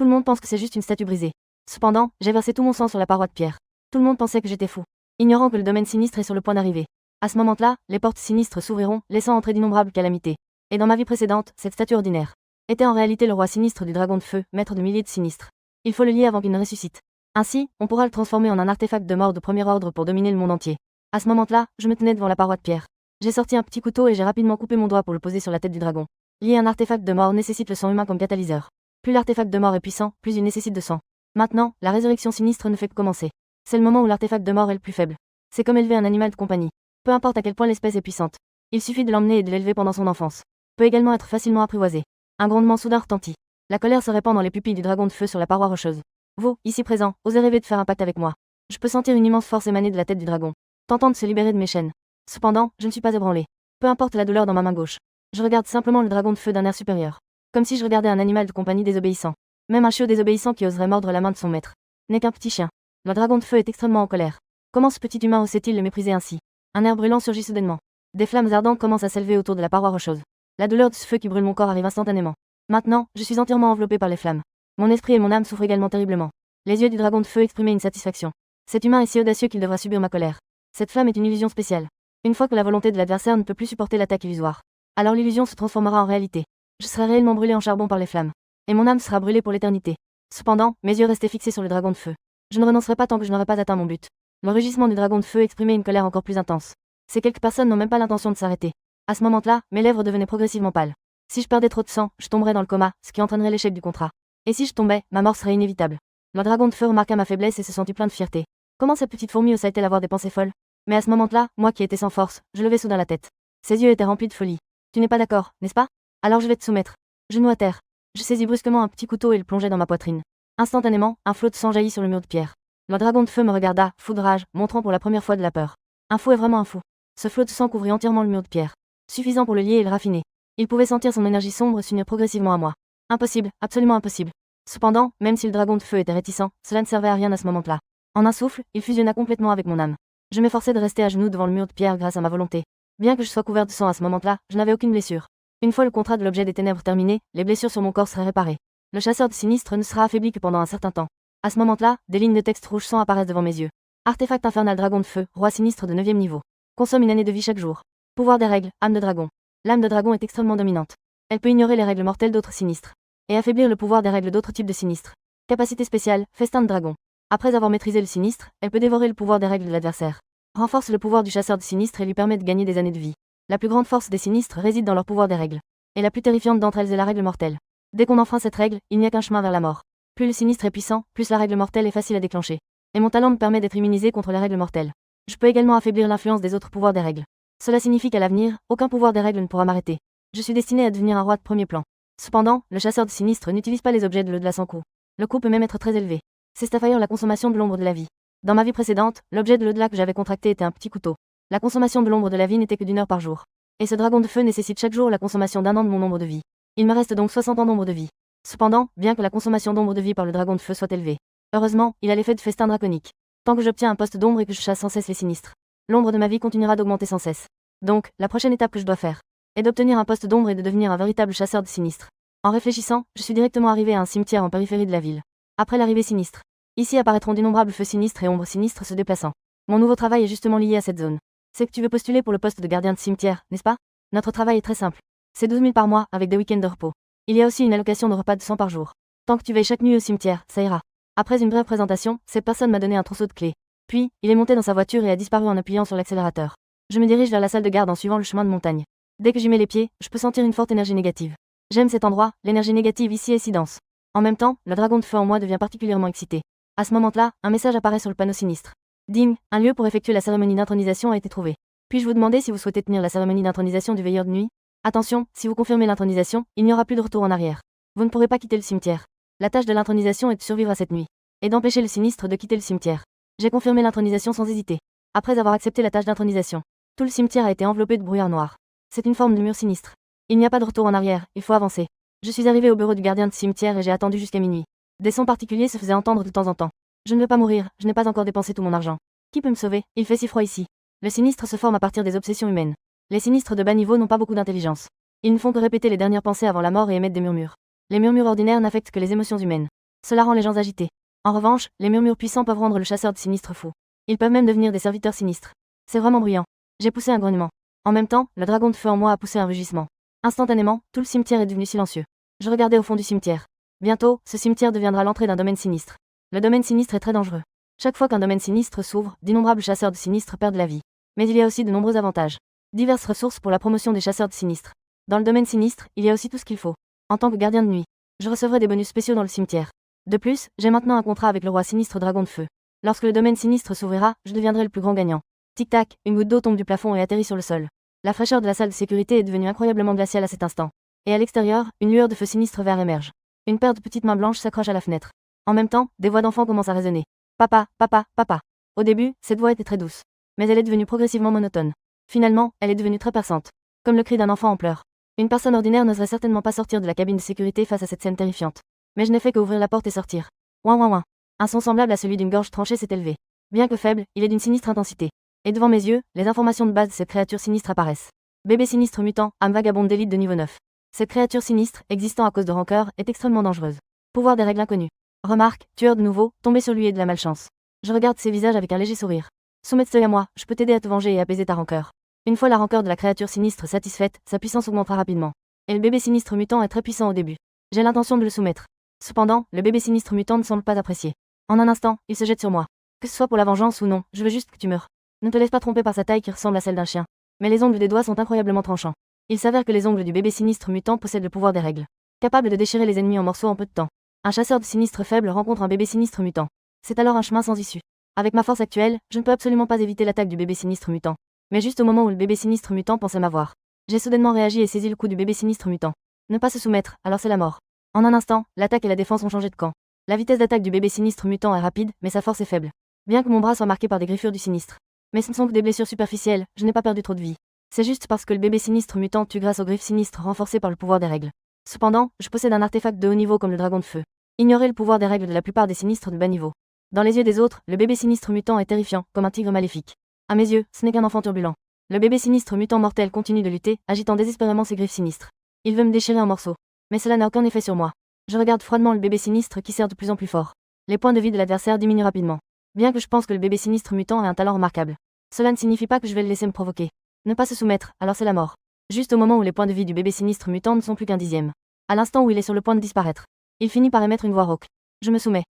Tout le monde pense que c'est juste une statue brisée. Cependant, j'ai versé tout mon sang sur la paroi de pierre. Tout le monde pensait que j'étais fou, ignorant que le domaine sinistre est sur le point d'arriver. À ce moment-là, les portes sinistres s'ouvriront, laissant entrer d'innombrables calamités. Et dans ma vie précédente, cette statue ordinaire était en réalité le roi sinistre du dragon de feu, maître de milliers de sinistres. Il faut le lier avant qu'il ne ressuscite. Ainsi, on pourra le transformer en un artefact de mort de premier ordre pour dominer le monde entier. À ce moment-là, je me tenais devant la paroi de pierre. J'ai sorti un petit couteau et j'ai rapidement coupé mon doigt pour le poser sur la tête du dragon. Lier un artefact de mort nécessite le sang humain comme catalyseur. Plus l'artefact de mort est puissant, plus il nécessite de sang. Maintenant, la résurrection sinistre ne fait que commencer. C'est le moment où l'artefact de mort est le plus faible. C'est comme élever un animal de compagnie. Peu importe à quel point l'espèce est puissante. Il suffit de l'emmener et de l'élever pendant son enfance. Peut également être facilement apprivoisé. Un grondement soudain retentit. La colère se répand dans les pupilles du dragon de feu sur la paroi rocheuse. Vous, ici présent, osez rêver de faire un pacte avec moi. Je peux sentir une immense force émaner de la tête du dragon, tentant de se libérer de mes chaînes. Cependant, je ne suis pas ébranlé. Peu importe la douleur dans ma main gauche. Je regarde simplement le dragon de feu d'un air supérieur. Comme si je regardais un animal de compagnie désobéissant. Même un chiot désobéissant qui oserait mordre la main de son maître n'est qu'un petit chien. Le dragon de feu est extrêmement en colère. Comment ce petit humain osait-il le mépriser ainsi? Un air brûlant surgit soudainement. Des flammes ardentes commencent à s'élever autour de la paroi rocheuse. La douleur de ce feu qui brûle mon corps arrive instantanément. Maintenant, je suis entièrement enveloppé par les flammes. Mon esprit et mon âme souffrent également terriblement. Les yeux du dragon de feu exprimaient une satisfaction. Cet humain est si audacieux qu'il devra subir ma colère. Cette flamme est une illusion spéciale. Une fois que la volonté de l'adversaire ne peut plus supporter l'attaque illusoire, alors l'illusion se transformera en réalité. Je serai réellement brûlé en charbon par les flammes. Et mon âme sera brûlée pour l'éternité. Cependant, mes yeux restaient fixés sur le dragon de feu. Je ne renoncerai pas tant que je n'aurai pas atteint mon but. Le rugissement du dragon de feu exprimait une colère encore plus intense. Ces quelques personnes n'ont même pas l'intention de s'arrêter. À ce moment-là, mes lèvres devenaient progressivement pâles. Si je perdais trop de sang, je tomberais dans le coma, ce qui entraînerait l'échec du contrat. Et si je tombais, ma mort serait inévitable. Le dragon de feu remarqua ma faiblesse et se sentit plein de fierté. Comment cette petite fourmi osait-elle avoir des pensées folles? Mais à ce moment-là, moi qui étais sans force, je levai soudain la tête. Ses yeux étaient remplis de folie. Tu n'es pas d'accord, n'est-ce pas? Alors je vais te soumettre. Genou à terre. Je saisis brusquement un petit couteau et le plongeai dans ma poitrine. Instantanément, un flot de sang jaillit sur le mur de pierre. Le dragon de feu me regarda, fou de rage, montrant pour la première fois de la peur. Un fou est vraiment un fou. Ce flot de sang couvrit entièrement le mur de pierre. Suffisant pour le lier et le raffiner. Il pouvait sentir son énergie sombre s'unir progressivement à moi. Impossible, absolument impossible. Cependant, même si le dragon de feu était réticent, cela ne servait à rien à ce moment-là. En un souffle, il fusionna complètement avec mon âme. Je m'efforçais de rester à genoux devant le mur de pierre grâce à ma volonté. Bien que je sois couvert de sang à ce moment-là, je n'avais aucune blessure. Une fois le contrat de l'objet des ténèbres terminé, les blessures sur mon corps seraient réparées. Le chasseur de sinistres ne sera affaibli que pendant un certain temps. À ce moment-là, des lignes de texte rouge sang apparaissent devant mes yeux. Artefact infernal dragon de feu, roi sinistre de 9e niveau. Consomme une année de vie chaque jour. Pouvoir des règles, âme de dragon. L'âme de dragon est extrêmement dominante. Elle peut ignorer les règles mortelles d'autres sinistres. Et affaiblir le pouvoir des règles d'autres types de sinistres. Capacité spéciale, festin de dragon. Après avoir maîtrisé le sinistre, elle peut dévorer le pouvoir des règles de l'adversaire. Renforce le pouvoir du chasseur de sinistres et lui permet de gagner des années de vie. La plus grande force des sinistres réside dans leur pouvoir des règles. Et la plus terrifiante d'entre elles est la règle mortelle. Dès qu'on enfreint cette règle, il n'y a qu'un chemin vers la mort. Plus le sinistre est puissant, plus la règle mortelle est facile à déclencher. Et mon talent me permet d'être immunisé contre les règles mortelles. Je peux également affaiblir l'influence des autres pouvoirs des règles. Cela signifie qu'à l'avenir, aucun pouvoir des règles ne pourra m'arrêter. Je suis destiné à devenir un roi de premier plan. Cependant, le chasseur de sinistres n'utilise pas les objets de l'au-delà sans coût. Le coût peut même être très élevé. C'est Starfire la consommation de l'ombre de la vie. Dans ma vie précédente, l'objet de l'au-delà que j'avais contracté était un petit couteau. La consommation de l'ombre de la vie n'était que d'1 heure par jour. Et ce dragon de feu nécessite chaque jour la consommation d'1 an de mon nombre de vie. Il me reste donc 60 ans d'ombre de vie. Cependant, bien que la consommation d'ombre de vie par le dragon de feu soit élevée, heureusement, il a l'effet de festin draconique. Tant que j'obtiens un poste d'ombre et que je chasse sans cesse les sinistres, l'ombre de ma vie continuera d'augmenter sans cesse. Donc, la prochaine étape que je dois faire est d'obtenir un poste d'ombre et de devenir un véritable chasseur de sinistres. En réfléchissant, je suis directement arrivé à un cimetière en périphérie de la ville. Après l'arrivée sinistre, ici apparaîtront d'innombrables feux sinistres et ombres sinistres se déplaçant. Mon nouveau travail est justement lié à cette zone. C'est que tu veux postuler pour le poste de gardien de cimetière, n'est-ce pas? Notre travail est très simple. C'est 12 000 par mois, avec des week-ends de repos. Il y a aussi une allocation de repas de 100 par jour. Tant que tu veilles chaque nuit au cimetière, ça ira. Après une brève présentation, cette personne m'a donné un trousseau de clés. Puis, il est monté dans sa voiture et a disparu en appuyant sur l'accélérateur. Je me dirige vers la salle de garde en suivant le chemin de montagne. Dès que j'y mets les pieds, je peux sentir une forte énergie négative. J'aime cet endroit, l'énergie négative ici est si dense. En même temps, le dragon de feu en moi devient particulièrement excité. À ce moment-là, un message apparaît sur le panneau sinistre. Ding, un lieu pour effectuer la cérémonie d'intronisation a été trouvé. Puis-je vous demander si vous souhaitez tenir la cérémonie d'intronisation du veilleur de nuit? Attention, si vous confirmez l'intronisation, il n'y aura plus de retour en arrière. Vous ne pourrez pas quitter le cimetière. La tâche de l'intronisation est de survivre à cette nuit. Et d'empêcher le sinistre de quitter le cimetière. J'ai confirmé l'intronisation sans hésiter. Après avoir accepté la tâche d'intronisation, tout le cimetière a été enveloppé de brouillard noir. C'est une forme de mur sinistre. Il n'y a pas de retour en arrière, il faut avancer. Je suis arrivé au bureau du gardien de cimetière et j'ai attendu jusqu'à minuit. Des sons particuliers se faisaient entendre de temps en temps. Je ne veux pas mourir, je n'ai pas encore dépensé tout mon argent. Qui peut me sauver? Il fait si froid ici. Le sinistre se forme à partir des obsessions humaines. Les sinistres de bas niveau n'ont pas beaucoup d'intelligence. Ils ne font que répéter les dernières pensées avant la mort et émettre des murmures. Les murmures ordinaires n'affectent que les émotions humaines. Cela rend les gens agités. En revanche, les murmures puissants peuvent rendre le chasseur de sinistres fou. Ils peuvent même devenir des serviteurs sinistres. C'est vraiment bruyant. J'ai poussé un grognement. En même temps, le dragon de feu en moi a poussé un rugissement. Instantanément, tout le cimetière est devenu silencieux. Je regardais au fond du cimetière. Bientôt, ce cimetière deviendra l'entrée d'un domaine sinistre. Le domaine sinistre est très dangereux. Chaque fois qu'un domaine sinistre s'ouvre, d'innombrables chasseurs de sinistres perdent la vie. Mais il y a aussi de nombreux avantages. Diverses ressources pour la promotion des chasseurs de sinistres. Dans le domaine sinistre, il y a aussi tout ce qu'il faut. En tant que gardien de nuit, je recevrai des bonus spéciaux dans le cimetière. De plus, j'ai maintenant un contrat avec le roi sinistre dragon de feu. Lorsque le domaine sinistre s'ouvrira, je deviendrai le plus grand gagnant. Tic-tac, une goutte d'eau tombe du plafond et atterrit sur le sol. La fraîcheur de la salle de sécurité est devenue incroyablement glaciale à cet instant. Et à l'extérieur, une lueur de feu sinistre vert émerge. Une paire de petites mains blanches s'accrochent à la fenêtre. En même temps, des voix d'enfants commencent à résonner. Papa, papa, papa. Au début, cette voix était très douce. Mais elle est devenue progressivement monotone. Finalement, elle est devenue très perçante. Comme le cri d'un enfant en pleurs. Une personne ordinaire n'oserait certainement pas sortir de la cabine de sécurité face à cette scène terrifiante. Mais je n'ai fait qu'ouvrir la porte et sortir. Ouin ouin ouin. Un son semblable à celui d'une gorge tranchée s'est élevé. Bien que faible, il est d'une sinistre intensité. Et devant mes yeux, les informations de base de cette créature sinistre apparaissent. Bébé sinistre mutant, âme vagabonde d'élite de niveau 9. Cette créature sinistre, existant à cause de rancœur, est extrêmement dangereuse. Pouvoir des règles inconnues. Remarque, tueur de nouveau, tombé sur lui et de la malchance. Je regarde ses visages avec un léger sourire. Soumets-toi à moi, je peux t'aider à te venger et apaiser ta rancœur. Une fois la rancœur de la créature sinistre satisfaite, sa puissance augmentera rapidement. Et le bébé sinistre mutant est très puissant au début. J'ai l'intention de le soumettre. Cependant, le bébé sinistre mutant ne semble pas apprécier. En un instant, il se jette sur moi. Que ce soit pour la vengeance ou non, je veux juste que tu meurs. Ne te laisse pas tromper par sa taille qui ressemble à celle d'un chien. Mais les ongles des doigts sont incroyablement tranchants. Il s'avère que les ongles du bébé sinistre mutant possèdent le pouvoir des règles. Capable de déchirer les ennemis en morceaux en peu de temps. Un chasseur de sinistre faible rencontre un bébé sinistre mutant. C'est alors un chemin sans issue. Avec ma force actuelle, je ne peux absolument pas éviter l'attaque du bébé sinistre mutant. Mais juste au moment où le bébé sinistre mutant pensait m'avoir, j'ai soudainement réagi et saisi le coup du bébé sinistre mutant. Ne pas se soumettre, alors c'est la mort. En un instant, l'attaque et la défense ont changé de camp. La vitesse d'attaque du bébé sinistre mutant est rapide, mais sa force est faible. Bien que mon bras soit marqué par des griffures du sinistre. Mais ce ne sont que des blessures superficielles, je n'ai pas perdu trop de vie. C'est juste parce que le bébé sinistre mutant tue grâce aux griffes sinistres renforcées par le pouvoir des règles. Cependant, je possède un artefact de haut niveau comme le dragon de feu. Ignorez le pouvoir des règles de la plupart des sinistres de bas niveau. Dans les yeux des autres, le bébé sinistre mutant est terrifiant, comme un tigre maléfique. À mes yeux, ce n'est qu'un enfant turbulent. Le bébé sinistre mutant mortel continue de lutter, agitant désespérément ses griffes sinistres. Il veut me déchirer en morceaux. Mais cela n'a aucun effet sur moi. Je regarde froidement le bébé sinistre qui serre de plus en plus fort. Les points de vie de l'adversaire diminuent rapidement. Bien que je pense que le bébé sinistre mutant a un talent remarquable. Cela ne signifie pas que je vais le laisser me provoquer. Ne pas se soumettre, alors c'est la mort. Juste au moment où les points de vie du bébé sinistre mutant ne sont plus qu'un dixième. À l'instant où il est sur le point de disparaître. Il finit par émettre une voix rauque. Je me soumets.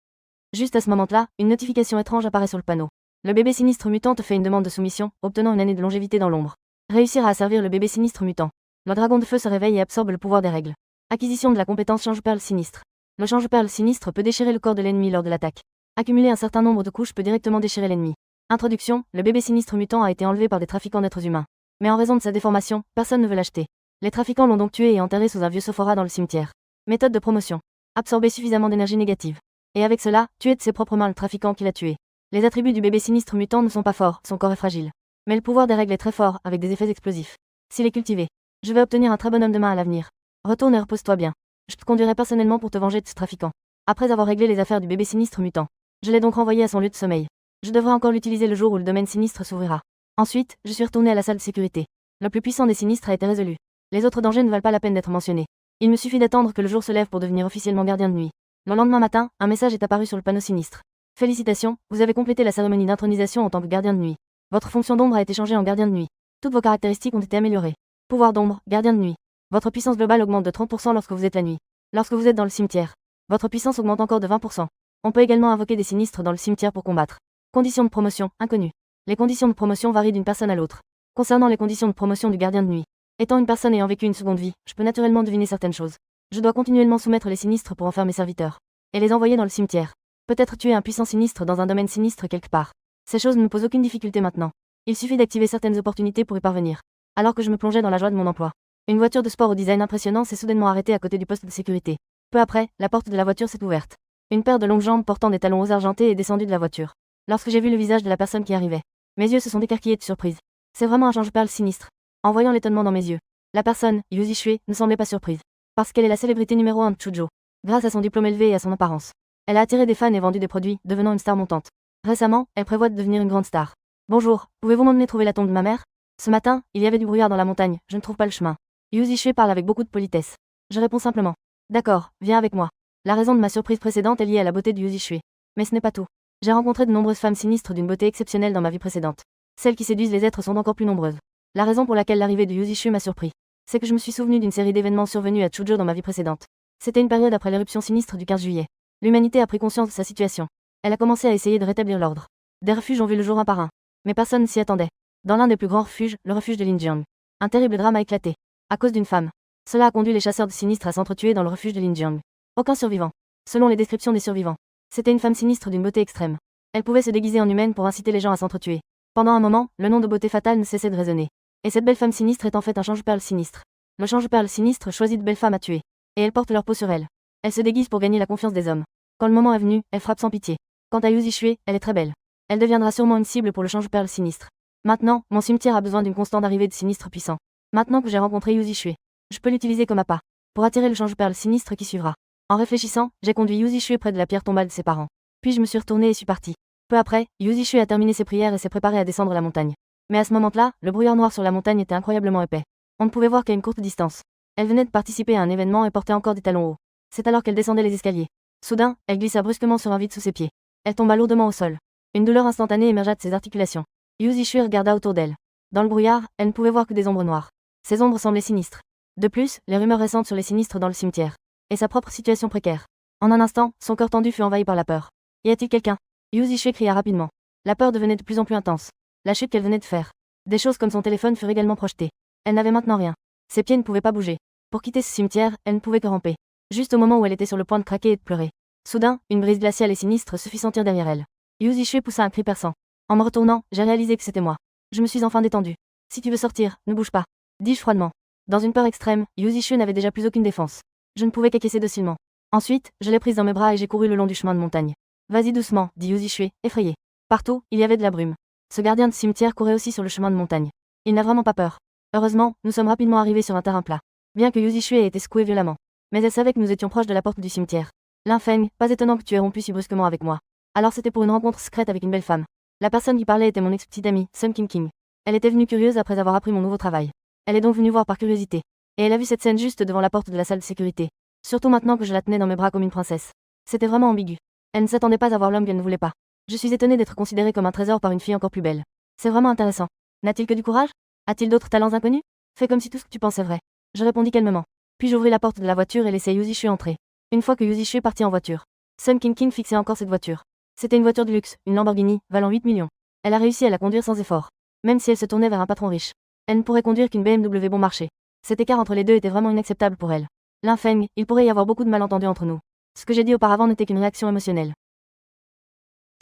Juste à ce moment-là, une notification étrange apparaît sur le panneau. Le bébé sinistre mutant te fait une demande de soumission, obtenant une année de longévité dans l'ombre. Réussir à asservir le bébé sinistre mutant. Le dragon de feu se réveille et absorbe le pouvoir des règles. Acquisition de la compétence change-perle sinistre. Le change-perle sinistre peut déchirer le corps de l'ennemi lors de l'attaque. Accumuler un certain nombre de couches peut directement déchirer l'ennemi. Introduction, le bébé sinistre mutant a été enlevé par des trafiquants d'êtres humains. Mais en raison de sa déformation, personne ne veut l'acheter. Les trafiquants l'ont donc tué et enterré sous un vieux sophora dans le cimetière. Méthode de promotion. Absorber suffisamment d'énergie négative. Et avec cela, tuer de ses propres mains le trafiquant qui l'a tué. Les attributs du bébé sinistre mutant ne sont pas forts, son corps est fragile. Mais le pouvoir des règles est très fort, avec des effets explosifs. S'il est cultivé, je vais obtenir un très bon homme de main à l'avenir. Retourne et repose-toi bien. Je te conduirai personnellement pour te venger de ce trafiquant. Après avoir réglé les affaires du bébé sinistre mutant, je l'ai donc renvoyé à son lieu de sommeil. Je devrais encore l'utiliser le jour où le domaine sinistre s'ouvrira. Ensuite, je suis retourné à la salle de sécurité. Le plus puissant des sinistres a été résolu. Les autres dangers ne valent pas la peine d'être mentionnés. Il me suffit d'attendre que le jour se lève pour devenir officiellement gardien de nuit. Le lendemain matin, un message est apparu sur le panneau sinistre. Félicitations, vous avez complété la cérémonie d'intronisation en tant que gardien de nuit. Votre fonction d'ombre a été changée en gardien de nuit. Toutes vos caractéristiques ont été améliorées. Pouvoir d'ombre, gardien de nuit. Votre puissance globale augmente de 30% lorsque vous êtes la nuit. Lorsque vous êtes dans le cimetière, votre puissance augmente encore de 20%. On peut également invoquer des sinistres dans le cimetière pour combattre. Conditions de promotion, inconnues. Les conditions de promotion varient d'une personne à l'autre. Concernant les conditions de promotion du gardien de nuit, étant une personne ayant vécu une seconde vie, je peux naturellement deviner certaines choses. Je dois continuellement soumettre les sinistres pour en faire mes serviteurs. Et les envoyer dans le cimetière. Peut-être tuer un puissant sinistre dans un domaine sinistre quelque part. Ces choses ne me posent aucune difficulté maintenant. Il suffit d'activer certaines opportunités pour y parvenir. Alors que je me plongeais dans la joie de mon emploi. Une voiture de sport au design impressionnant s'est soudainement arrêtée à côté du poste de sécurité. Peu après, la porte de la voiture s'est ouverte. Une paire de longues jambes portant des talons hauts argentés est descendue de la voiture. Lorsque j'ai vu le visage de la personne qui arrivait, mes yeux se sont écarquillés de surprise. C'est vraiment un change-perle sinistre. En voyant l'étonnement dans mes yeux, la personne, Yuzi Shue, ne semblait pas surprise. Parce qu'elle est la célébrité numéro 1 de Chujo. Grâce à son diplôme élevé et à son apparence. Elle a attiré des fans et vendu des produits, devenant une star montante. Récemment, elle prévoit de devenir une grande star. Bonjour, pouvez-vous m'emmener trouver la tombe de ma mère? Ce matin, il y avait du brouillard dans la montagne, je ne trouve pas le chemin. Yuzi Shue parle avec beaucoup de politesse. Je réponds simplement. D'accord, viens avec moi. La raison de ma surprise précédente est liée à la beauté de Yuzi Shui. Mais ce n'est pas tout. J'ai rencontré de nombreuses femmes sinistres d'une beauté exceptionnelle dans ma vie précédente. Celles qui séduisent les êtres sont encore plus nombreuses. La raison pour laquelle l'arrivée de Yuzi Shui m'a surpris, c'est que je me suis souvenu d'une série d'événements survenus à Chuzhou dans ma vie précédente. C'était une période après l'éruption sinistre du 15 juillet. L'humanité a pris conscience de sa situation. Elle a commencé à essayer de rétablir l'ordre. Des refuges ont vu le jour un par un. Mais personne ne s'y attendait. Dans l'un des plus grands refuges, le refuge de Linjiang, un terrible drame a éclaté. À cause d'une femme. Cela a conduit les chasseurs de sinistres à s'entretuer dans le refuge de Linjiang. Aucun survivant. Selon les descriptions des survivants, c'était une femme sinistre d'une beauté extrême. Elle pouvait se déguiser en humaine pour inciter les gens à s'entretuer. Pendant un moment, le nom de beauté fatale ne cessait de résonner. Et cette belle femme sinistre est en fait un change-perle sinistre. Le change-perle sinistre choisit de belles femmes à tuer. Et elles portent leur peau sur elle. Elle se déguise pour gagner la confiance des hommes. Quand le moment est venu, elle frappe sans pitié. Quant à Yuzi Shui, elle est très belle. Elle deviendra sûrement une cible pour le change-perle sinistre. Maintenant, mon cimetière a besoin d'une constante arrivée de sinistres puissants. Maintenant que j'ai rencontré Yuzi Shui, je peux l'utiliser comme appât pour attirer le change-perle sinistre qui suivra. En réfléchissant, j'ai conduit Yuzi Shui près de la pierre tombale de ses parents. Puis je me suis retourné et suis parti. Peu après, Yuzi Shui a terminé ses prières et s'est préparé à descendre la montagne. Mais à ce moment-là, le brouillard noir sur la montagne était incroyablement épais. On ne pouvait voir qu'à une courte distance. Elle venait de participer à un événement et portait encore des talons hauts. C'est alors qu'elle descendait les escaliers. Soudain, elle glissa brusquement sur un vide sous ses pieds. Elle tomba lourdement au sol. Une douleur instantanée émergea de ses articulations. Yuzi Shui regarda autour d'elle. Dans le brouillard, elle ne pouvait voir que des ombres noires. Ces ombres semblaient sinistres. De plus, les rumeurs récentes sur les sinistres dans le cimetière. Et sa propre situation précaire. En un instant, son cœur tendu fut envahi par la peur. Y a-t-il quelqu'un? Yuzi Shui cria rapidement. La peur devenait de plus en plus intense. La chute qu'elle venait de faire. Des choses comme son téléphone furent également projetées. Elle n'avait maintenant rien. Ses pieds ne pouvaient pas bouger. Pour quitter ce cimetière, elle ne pouvait que ramper. Juste au moment où elle était sur le point de craquer et de pleurer. Soudain, une brise glaciale et sinistre se fit sentir derrière elle. Yuzi Shui poussa un cri perçant. En me retournant, j'ai réalisé que c'était moi. Je me suis enfin détendue. Si tu veux sortir, ne bouge pas. Dis-je froidement. Dans une peur extrême, Yuzi Shui n'avait déjà plus aucune défense. Je ne pouvais qu'acquiescer docilement. Ensuite, je l'ai prise dans mes bras et j'ai couru le long du chemin de montagne. Vas-y doucement, dit Yuzi Shui, effrayé. Partout, il y avait de la brume. Ce gardien de cimetière courait aussi sur le chemin de montagne. Il n'a vraiment pas peur. Heureusement, nous sommes rapidement arrivés sur un terrain plat. Bien que Yuzi Shui ait été secoué violemment. Mais elle savait que nous étions proches de la porte du cimetière. Linfeng, pas étonnant que tu aies rompu si brusquement avec moi. Alors c'était pour une rencontre secrète avec une belle femme. La personne qui parlait était mon ex-petite amie, Sun King. Elle était venue curieuse après avoir appris mon nouveau travail. Elle est donc venue voir par curiosité. Et elle a vu cette scène juste devant la porte de la salle de sécurité. Surtout maintenant que je la tenais dans mes bras comme une princesse. C'était vraiment ambigu. Elle ne s'attendait pas à voir l'homme qu'elle ne voulait pas. Je suis étonnée d'être considérée comme un trésor par une fille encore plus belle. C'est vraiment intéressant. N'a-t-il que du courage? A-t-il d'autres talents inconnus? Fais comme si tout ce que tu pensais vrai. Je répondis calmement. Puis j'ouvris la porte de la voiture et laissai Yuzi Shui entrer. Une fois que Yuzi Shui partit en voiture, Sun King fixait encore cette voiture. C'était une voiture de luxe, une Lamborghini, valant 8 millions. Elle a réussi à la conduire sans effort. Même si elle se tournait vers un patron riche. Elle ne pourrait conduire qu'une BMW bon marché. Cet écart entre les deux était vraiment inacceptable pour elle. Linfeng, il pourrait y avoir beaucoup de malentendus entre nous. Ce que j'ai dit auparavant n'était qu'une réaction émotionnelle.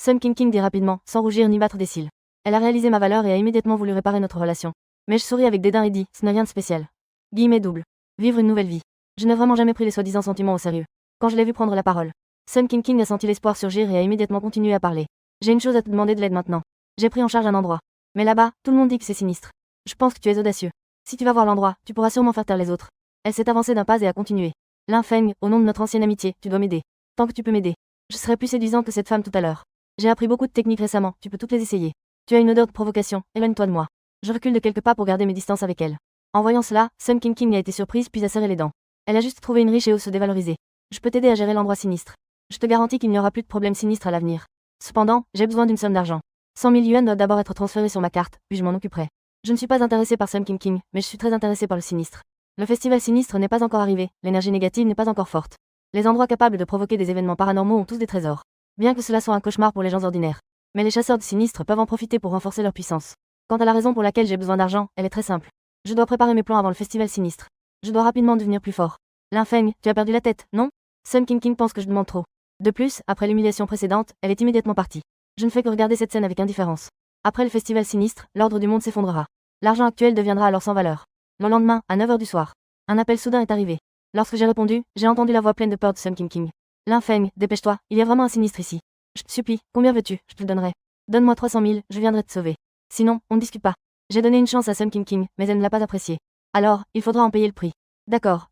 Sun King dit rapidement, sans rougir ni battre des cils. Elle a réalisé ma valeur et a immédiatement voulu réparer notre relation. Mais je souris avec dédain et dis, ce n'est rien de spécial. Guillemets double. Vivre une nouvelle vie. Je n'ai vraiment jamais pris les soi-disant sentiments au sérieux. Quand je l'ai vu prendre la parole, Sun King a senti l'espoir surgir et a immédiatement continué à parler. J'ai une chose à te demander de l'aide maintenant. J'ai pris en charge un endroit. Mais là-bas, tout le monde dit que c'est sinistre. Je pense que tu es audacieux. Si tu vas voir l'endroit, tu pourras sûrement faire taire les autres. Elle s'est avancée d'un pas et a continué. Linfeng, au nom de notre ancienne amitié, tu dois m'aider. Tant que tu peux m'aider. Je serai plus séduisant que cette femme tout à l'heure. J'ai appris beaucoup de techniques récemment, tu peux toutes les essayer. Tu as une odeur de provocation, éloigne-toi de moi. Je recule de quelques pas pour garder mes distances avec elle. En voyant cela, Sun King a été surprise puis a serré les dents. Elle a juste trouvé une riche et ose se dévaloriser. Je peux t'aider à gérer l'endroit sinistre. Je te garantis qu'il n'y aura plus de problème sinistre à l'avenir. Cependant, j'ai besoin d'une somme d'argent. 100 000 yuan doivent d'abord être transférés sur ma carte, puis je m'en occuperai. Je ne suis pas intéressé par Sun King, mais je suis très intéressé par le sinistre. Le festival sinistre n'est pas encore arrivé, l'énergie négative n'est pas encore forte. Les endroits capables de provoquer des événements paranormaux ont tous des trésors. Bien que cela soit un cauchemar pour les gens ordinaires. Mais les chasseurs de sinistres peuvent en profiter pour renforcer leur puissance. Quant à la raison pour laquelle j'ai besoin d'argent, elle est très simple. Je dois préparer mes plans avant le festival sinistre. Je dois rapidement devenir plus fort. Linfeng, tu as perdu la tête, non? Sun King pense que je demande trop. De plus, après l'humiliation précédente, elle est immédiatement partie. Je ne fais que regarder cette scène avec indifférence. Après le festival sinistre, l'ordre du monde s'effondrera. L'argent actuel deviendra alors sans valeur. Le lendemain, à 9 h du soir, un appel soudain est arrivé. Lorsque j'ai répondu, j'ai entendu la voix pleine de peur de Sun King. Linfeng, dépêche-toi, il y a vraiment un sinistre ici. Je te supplie, combien veux-tu? Je te le donnerai. Donne-moi 300 000, je viendrai te sauver. Sinon, on ne discute pas. J'ai donné une chance à Sun King, mais elle ne l'a pas apprécié. Alors, il faudra en payer le prix. D'accord,